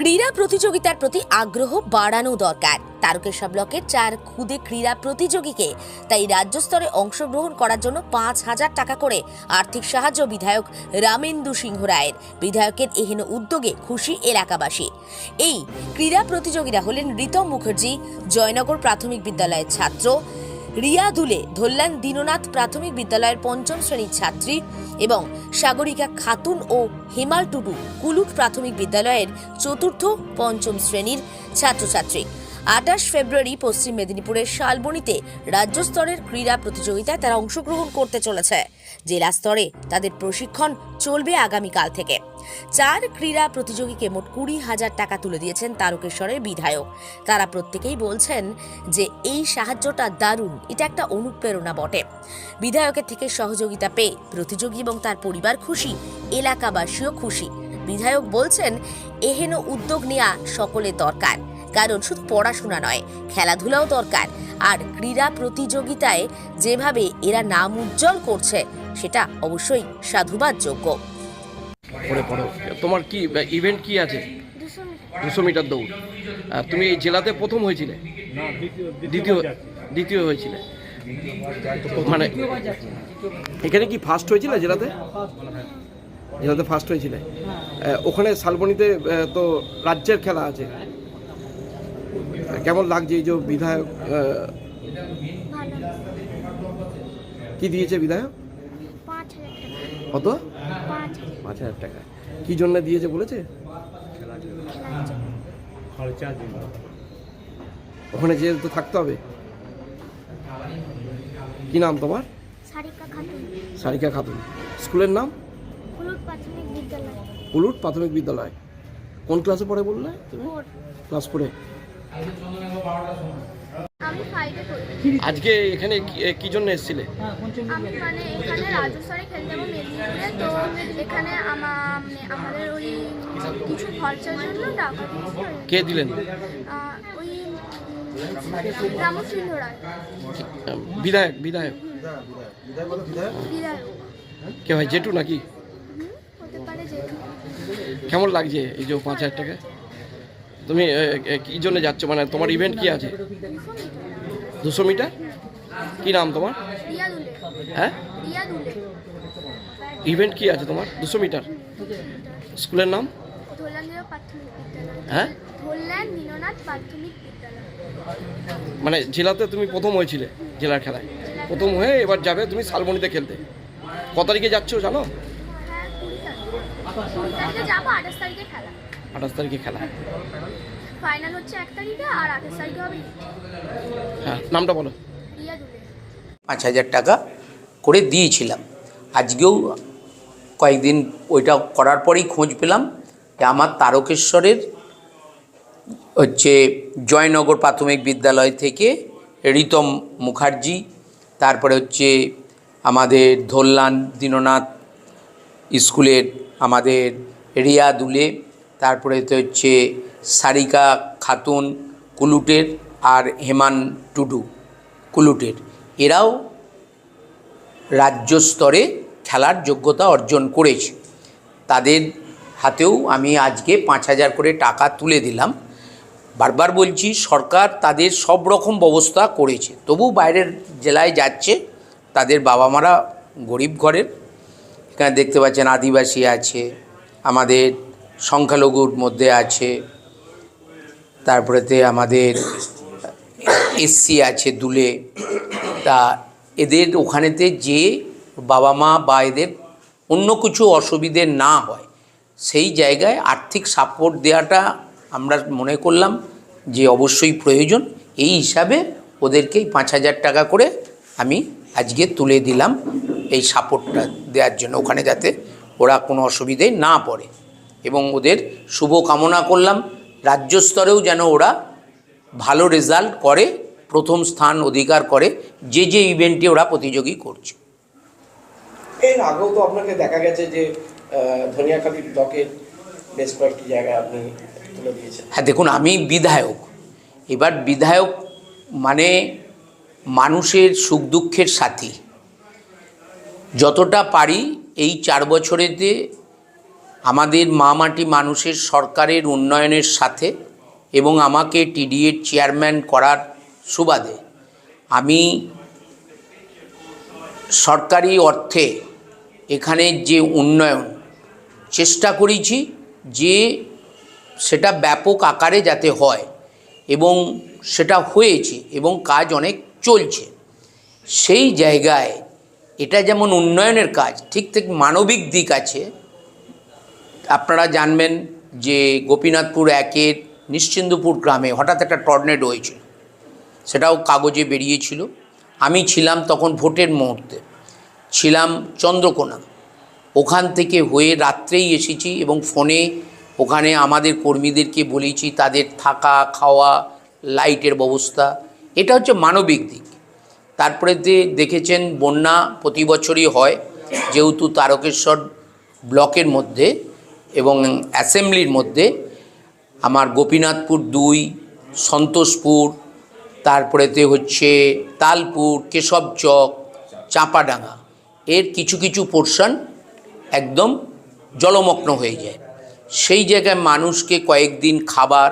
ক্রীড়া প্রতিযোগিতার প্রতি আগ্রহ বাড়ানো দরকার। তারকেশ্বর ব্লকের 4 খুদে ক্রীড়া প্রতিযোগীকে তাই রাজ্য স্তরে অংশগ্রহণ করার জন্য 5,000 টাকা করে আর্থিক সাহায্য বিধায়ক রামেন্দু সিংহ রায়ের। বিধায়কের এহেন উদ্যোগে খুশি এলাকাবাসী। এই ক্রীড়া প্রতিযোগীরা হলেন রিতম মুখার্জি, জয়নগর প্রাথমিক বিদ্যালয়ের ছাত্র; রিয়া দুলে, ধল্যান দীননাথ প্রাথমিক বিদ্যালয়ের 5ম শ্রেণীর ছাত্রী; এবং সাগরিকা খাতুন ও হেমাল টুডু কুলুট প্রাথমিক বিদ্যালয়ের 4র্থ 5ম শ্রেণীর ছাত্রছাত্রী। 28 ফেব্রুয়ারি পশ্চিম মেদিনীপুরের শালবনীতে রাজ্য স্তরের ক্রীড়া প্রতিযোগিতায় তারা অংশগ্রহণ করতে চলেছে। জেলা স্তরে তাদের প্রশিক্ষণ চলবে আগামীকাল থেকে। 4 ক্রীড়া প্রতিযোগীকে মোট 20,000 টাকা তুলে দিয়েছেন তারকেশ্বরের বিধায়ক। তারা প্রত্যেকেই বলছেন যে এই সাহায্যটা দারুণ, এটা একটা অনুপ্রেরণা বটে। বিধায়কের থেকে সহযোগিতা পেয়ে প্রতিযোগী এবং তার পরিবার খুশি, এলাকাবাসীও খুশি। বিধায়ক বলছেন এহেন উদ্যোগ নেওয়া সকলের দরকার, কারণ শুধু পড়াশোনা নয়, খেলাধুলাও দরকার। আর ক্রীড়া প্রতিযোগিতায় যেভাবে এরা নাম উজ্জ্বল করছে সেটা অবশ্যই সাধুবাদযোগ্য। তোমার কি ইভেন্ট কি আছে? 200 মিটার দৌড়। তুমি এই জেলাতে প্রথম হয়েছিলে? দ্বিতীয় হয়েছিলে। মানে এখানে কি ফার্স্ট হয়েছিল? জেলাতে ফার্স্ট হয়েছিলে। ওখানে শালবনীতে তো রাজ্যের খেলা আছে, কেমন লাগছে? এই যে বিধায়ক কি দিয়েছে বিধায়ক? 5,000 টাকা। কত? 5,000 টাকা। কি জন্য দিয়েছে বলেছে? ওখানে যে তো থাকতে হবে। কি নাম তোমার? সারিকা খাতুন। স্কুলের নাম? কুলুট প্রাথমিক বিদ্যালয়। কোন ক্লাসে পড়ে বললে তুমি? ক্লাস 4। আমি 5-এ পড়ি। আজকে এখানে কি জন্য এসেছিলে? আমি এখানে রাজ্য স্তরে খেলতে যাবো মেদিনীপুরে, তো এখানে আমাদের ওই কিছু খরচার জন্য টাকা দিয়েছিল। কে দিলেন? ওই রামসিংহ রায়। বিধায়ক কে হয়? জেঠু নাকি? হতে পারে জেঠু। কেমন লাগছে এই যে 5,000 টাকা? তুমি কি জন্য যাচ্ছ? মানে তোমার ইভেন্ট কি আছে? 200 মিটার। কি নাম তোমার? রিয়া দুলে। হ্যাঁ, রিয়া দুলে। ইভেন্ট কি আছে তোমার? 200 মিটার। স্কুলের নাম? ধল্যান দীননাথ প্রাথমিক বিদ্যালয়। হ্যাঁ, ধল্যান দীননাথ প্রাথমিক বিদ্যালয়। মানে জেলাতে তুমি প্রথম হয়েছিলে, জেলার খেলায় প্রথম হয়ে এবার যাবে তুমি শালবনীতে খেলতে। কত তারিখে যাচ্ছ জানো? হ্যাঁ, 20 তারিখে যাবো। 28 তারিখে খেলা। 28 তারিখে খেলা। ফাইনাল হচ্ছে 1 তারিখে, আর 28 তারিখে হবে। হ্যাঁ, নামটা বলো। রিয়া দুলে। 5,000 টাকা করে দিয়েছিলাম। আজকেও কয়েকদিন ওইটা করার পরেই খোঁজ পেলাম যে আমার তারকেশ্বরের হচ্ছে জয়নগর প্রাথমিক বিদ্যালয় থেকে রিতম মুখার্জি, তারপরে হচ্ছে আমাদের ধল্যান দীননাথ স্কুলের আমাদের রিয়া দুলে, তারপরে তো হচ্ছে সারিকা খাতুন কুলুটের, আর হেমান টুডু কুলুটের, এরাও রাজ্য স্তরে খেলার যোগ্যতা অর্জন করেছে। তাদের হাতেও আমি আজকে 5,000 করে টাকা তুলে দিলাম। বারবার বলছি, সরকার তাদের সব রকম ব্যবস্থা করেছে, তবু বাইরের জেলায় যাচ্ছে। তাদের বাবা মারা গরিব ঘরের। এখানে দেখতে পাচ্ছেন আদিবাসী আছে, আমাদের সংখ্যালঘুর মধ্যে আছে, তারপরেতে আমাদের এসসি আছে দুলে। তা এদের ওখানেতে যে বাবা মা বা এদের অন্য কিছু অসুবিধে না হয়, সেই জায়গায় আর্থিক সাপোর্ট দেওয়াটা আমরা মনে করলাম যে অবশ্যই প্রয়োজন। এই হিসাবে ওদেরকেই 5,000 টাকা করে আমি আজকে তুলে দিলাম, এই সাপোর্টটা দেওয়ার জন্য, ওখানে যাতে ওরা কোনো অসুবিধায় না পড়ে। এবং ওদের শুভ কামনা করলাম রাজ্য স্তরেও যেন ওরা ভালো রেজাল্ট করে, প্রথম স্থান অধিকার করে, যে যে ইভেন্টে ওরা প্রতিযোগী করছে। এর আগেও তো আপনাকে দেখা গেছে যে ধনিয়াখালী ব্লকের বেশ কয়েকটি জায়গায় আপনি তুলে দিয়েছেন। হ্যাঁ, দেখুন, আমি বিধায়ক। এবার বিধায়ক মানে মানুষের সুখ দুঃখের সাথী। যতটা পারি এই 4 বছরেতে আমাদের মা মাটি মানুষের সরকারের উন্নয়নের সাথে এবং আমাকে টিডিএর চেয়ারম্যান করার সুবাদে আমি সরকারি অর্থে এখানে যে উন্নয়ন চেষ্টা করেছি যে সেটা ব্যাপক আকারে যাতে হয় এবং সেটা হয়েছে এবং কাজ অনেক চলছে। সেই জায়গায় এটা যেমন উন্নয়নের কাজ, ঠিক ঠিক মানবিক দিক আছে। আপনারা জানবেন যে গোপীনাথপুর 1-এর নিশ্চিন্দপুর গ্রামে হঠাৎ একটা টর্নেডো হয়েছিল, সেটাও কাগজে বেরিয়েছিল। আমি ছিলাম তখন ভোটের মুহূর্তে, ছিলাম চন্দ্রকোনা, ওখান থেকে হয়ে রাত্রেই এসেছি এবং ফোনে ওখানে আমাদের কর্মীদেরকে বলেছি তাদের থাকা খাওয়া লাইটের ব্যবস্থা। এটা হচ্ছে মানবিক দিক। তারপরে দেখেছেন বন্যা প্রতি বছরই হয়, যেহেতু তারকেশ্বর ব্লকের মধ্যে এবং অ্যাসেম্বলির মধ্যে আমার গোপীনাথপুর 2, সন্তোষপুর, তারপরেতে হচ্ছে তালপুর, কেশবচক, চাঁপাডাঙ্গা এর কিছু কিছু পোর্শন একদম জলমগ্ন হয়ে যায়। সেই জায়গায় মানুষকে কয়েকদিন খাবার